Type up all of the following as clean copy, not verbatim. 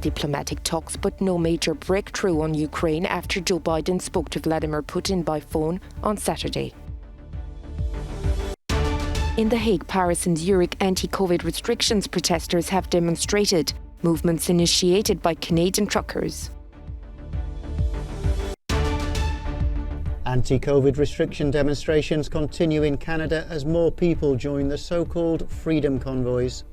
diplomatic talks, but no major breakthrough on Ukraine after Joe Biden spoke to Vladimir Putin by phone on Saturday. In The Hague, Paris and Zurich, anti-COVID restrictions protesters have demonstrated, movements initiated by Canadian truckers. Anti-COVID restriction demonstrations continue in Canada as more people join the so-called Freedom Convoys.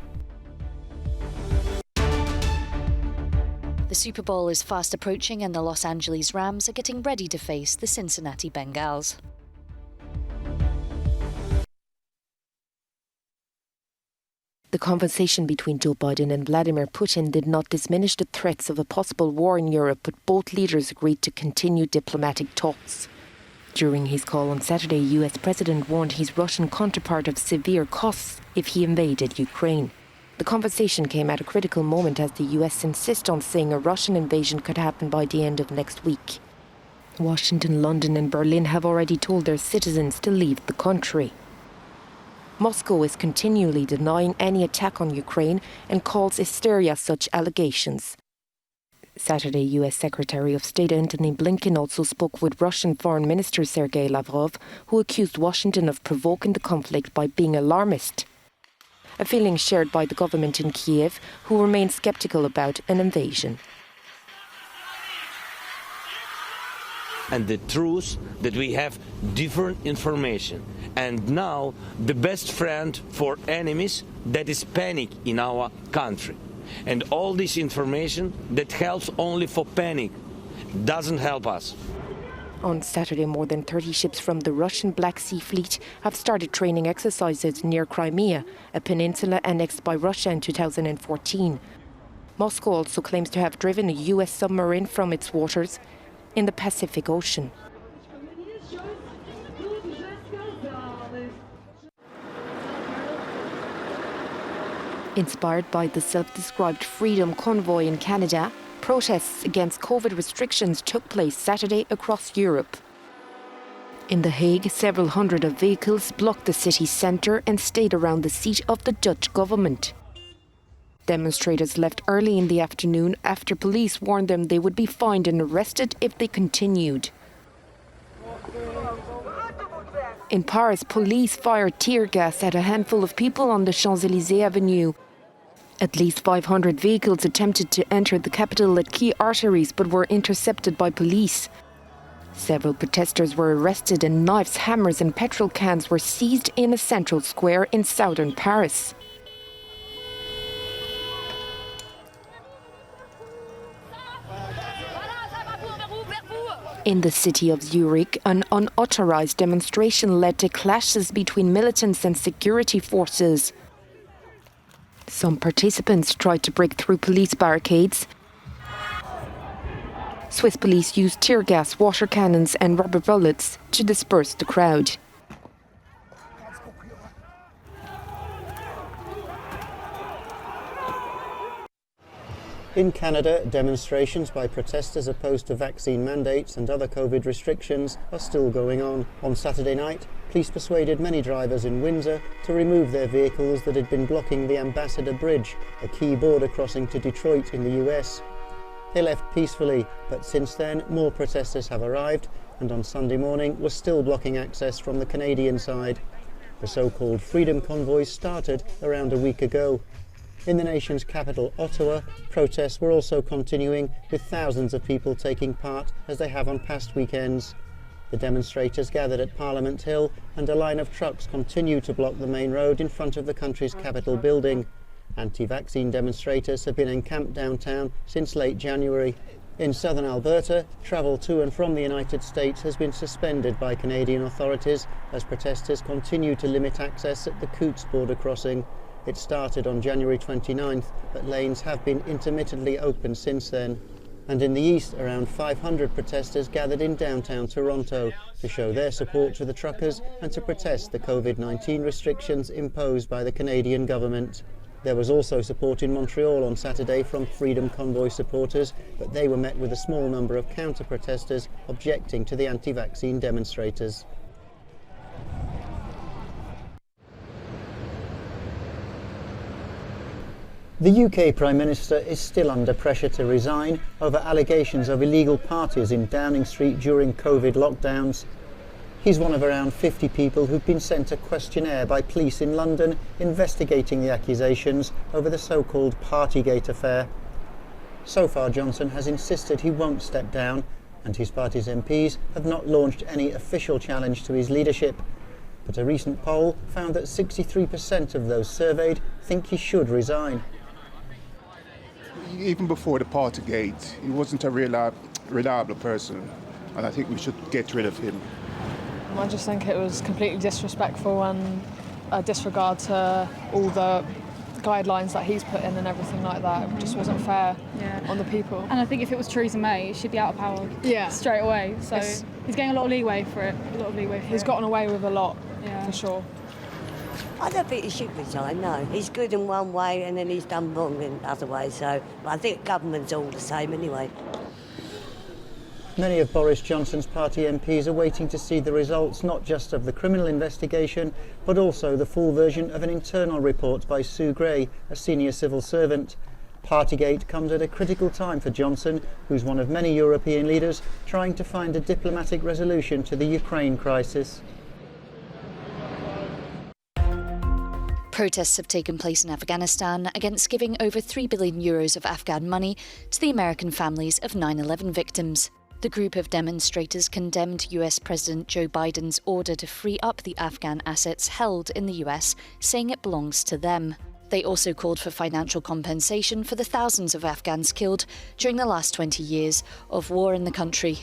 The Super Bowl is fast approaching and the Los Angeles Rams are getting ready to face the Cincinnati Bengals. The conversation between Joe Biden and Vladimir Putin did not diminish the threats of a possible war in Europe, but both leaders agreed to continue diplomatic talks. During his call on Saturday, US President warned his Russian counterpart of severe costs if he invaded Ukraine. The conversation came at a critical moment as the US insists on saying a Russian invasion could happen by the end of next week. Washington, London and Berlin have already told their citizens to leave the country. Moscow is continually denying any attack on Ukraine and calls hysteria such allegations. Saturday, US Secretary of State Antony Blinken also spoke with Russian Foreign Minister Sergei Lavrov, who accused Washington of provoking the conflict by being alarmist. A feeling shared by the government in Kiev, who remain sceptical about an invasion. And the truth that we have different information. And now the best friend for enemies, that is panic in our country. And all this information that helps only for panic doesn't help us. On Saturday, more than 30 ships from the Russian Black Sea Fleet have started training exercises near Crimea, a peninsula annexed by Russia in 2014. Moscow also claims to have driven a US submarine from its waters in the Pacific Ocean. Inspired by the self-described Freedom Convoy in Canada, protests against COVID restrictions took place Saturday across Europe. In The Hague, several hundred of vehicles blocked the city centre and stayed around the seat of the Dutch government. Demonstrators left early in the afternoon after police warned them they would be fined and arrested if they continued. In Paris, police fired tear gas at a handful of people on the Champs-Élysées Avenue. At least 500 vehicles attempted to enter the capital at key arteries but were intercepted by police. Several protesters were arrested and knives, hammers and petrol cans were seized in a central square in southern Paris. In the city of Zurich, an unauthorized demonstration led to clashes between militants and security forces. Some participants tried to break through police barricades. Swiss police used tear gas, water cannons and rubber bullets to disperse the crowd. In Canada, demonstrations by protesters opposed to vaccine mandates and other COVID restrictions are still going on. On Saturday night, police persuaded many drivers in Windsor to remove their vehicles that had been blocking the Ambassador Bridge, a key border crossing to Detroit in the US. They left peacefully, but since then more protesters have arrived and on Sunday morning were still blocking access from the Canadian side. The so-called Freedom Convoys started around a week ago. In the nation's capital, Ottawa, protests were also continuing, with thousands of people taking part as they have on past weekends. The demonstrators gathered at Parliament Hill and a line of trucks continue to block the main road in front of the country's Capitol building. Anti-vaccine demonstrators have been encamped downtown since late January. In southern Alberta, travel to and from the United States has been suspended by Canadian authorities as protesters continue to limit access at the Coutts border crossing. It started on January 29th, but lanes have been intermittently open since then. And in the east, around 500 protesters gathered in downtown Toronto to show their support to the truckers and to protest the COVID-19 restrictions imposed by the Canadian government. There was also support in Montreal on Saturday from Freedom Convoy supporters, but they were met with a small number of counter-protesters objecting to the anti-vaccine demonstrators. The UK Prime Minister is still under pressure to resign over allegations of illegal parties in Downing Street during COVID lockdowns. He's one of around 50 people who've been sent a questionnaire by police in London investigating the accusations over the so-called Partygate affair. So far, Johnson has insisted he won't step down, and his party's MPs have not launched any official challenge to his leadership. But a recent poll found that 63% of those surveyed think he should resign. Even before the Partygate, he wasn't a reliable person, and I think we should get rid of him. I just think it was completely disrespectful and a disregard to all the guidelines that he's put in and everything like that. It just wasn't fair on the people. And I think if it was Theresa May, she'd be out of power straight away. So he's getting a lot of leeway for it. He's gotten away with a lot, for sure. I don't think he should resign, no. He's good in one way and then he's done wrong in other ways, so I think government's all the same anyway. Many of Boris Johnson's party MPs are waiting to see the results not just of the criminal investigation, but also the full version of an internal report by Sue Gray, a senior civil servant. Partygate comes at a critical time for Johnson, who's one of many European leaders trying to find a diplomatic resolution to the Ukraine crisis. Protests have taken place in Afghanistan against giving over €3 billion of Afghan money to the American families of 9/11 victims. The group of demonstrators condemned US President Joe Biden's order to free up the Afghan assets held in the US, saying it belongs to them. They also called for financial compensation for the thousands of Afghans killed during the last 20 years of war in the country.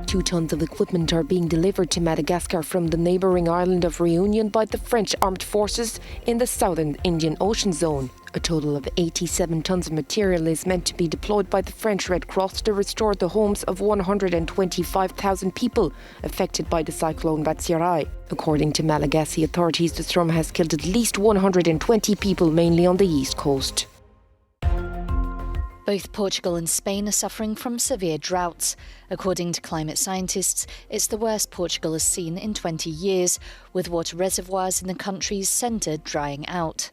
2 tons of equipment are being delivered to Madagascar from the neighbouring island of Reunion by the French armed forces in the southern Indian Ocean zone. A total of 87 tons of material is meant to be deployed by the French Red Cross to restore the homes of 125,000 people affected by the cyclone Drought. According to Malagasy authorities, the storm has killed at least 120 people, mainly on the east coast. Both Portugal and Spain are suffering from severe droughts. According to climate scientists, it's the worst Portugal has seen in 20 years, with water reservoirs in the country's centre drying out.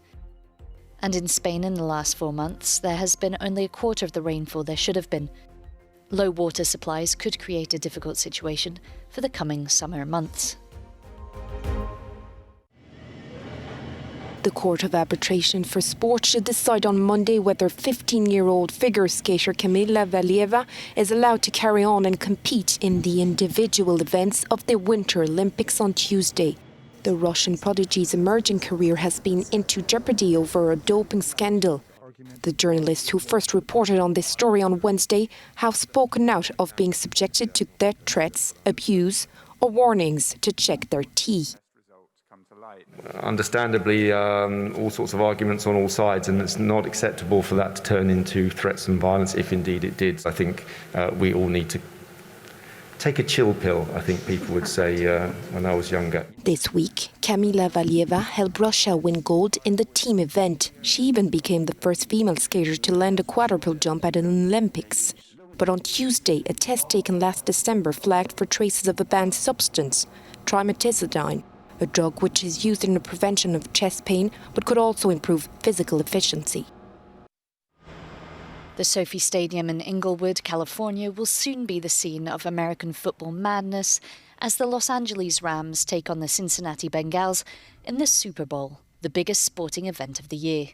And in Spain in the last 4 months, there has been only a quarter of the rainfall there should have been. Low water supplies could create a difficult situation for the coming summer months. The Court of Arbitration for Sport should decide on Monday whether 15-year-old figure skater Kamila Valieva is allowed to carry on and compete in the individual events of the Winter Olympics on Tuesday. The Russian prodigy's emerging career has been into jeopardy over a doping scandal. The journalists who first reported on this story on Wednesday have spoken out of being subjected to death threats, abuse, or warnings to check their tea. Understandably, all sorts of arguments on all sides, and it's not acceptable for that to turn into threats and violence, if indeed it did. I think we all need to take a chill pill, I think people would say when I was younger. This week, Kamila Valieva helped Russia win gold in the team event. She even became the first female skater to land a quadruple jump at an Olympics. But on Tuesday, a test taken last December flagged for traces of a banned substance, trimetazidine, a drug which is used in the prevention of chest pain but could also improve physical efficiency. The Sophie Stadium in Inglewood, California will soon be the scene of American football madness as the Los Angeles Rams take on the Cincinnati Bengals in the Super Bowl, the biggest sporting event of the year.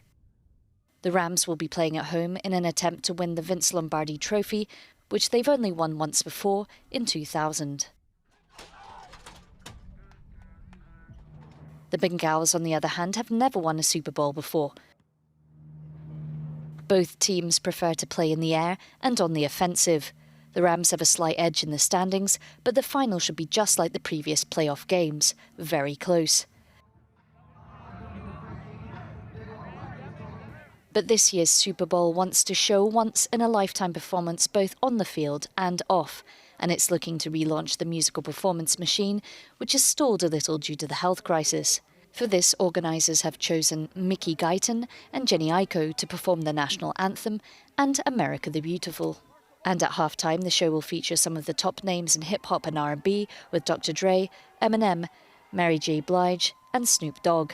The Rams will be playing at home in an attempt to win the Vince Lombardi Trophy, which they've only won once before in 2000. The Bengals, on the other hand, have never won a Super Bowl before. Both teams prefer to play in the air and on the offensive. The Rams have a slight edge in the standings, but the final should be just like the previous playoff games, very close. But this year's Super Bowl wants to show once-in-a-lifetime performance both on the field and off, and it's looking to relaunch the musical performance machine, which has stalled a little due to the health crisis. For this, organisers have chosen Mickey Guyton and Jenny Aiko to perform the national anthem and America the Beautiful. And at halftime, the show will feature some of the top names in hip-hop and R&B with Dr. Dre, Eminem, Mary J. Blige and Snoop Dogg.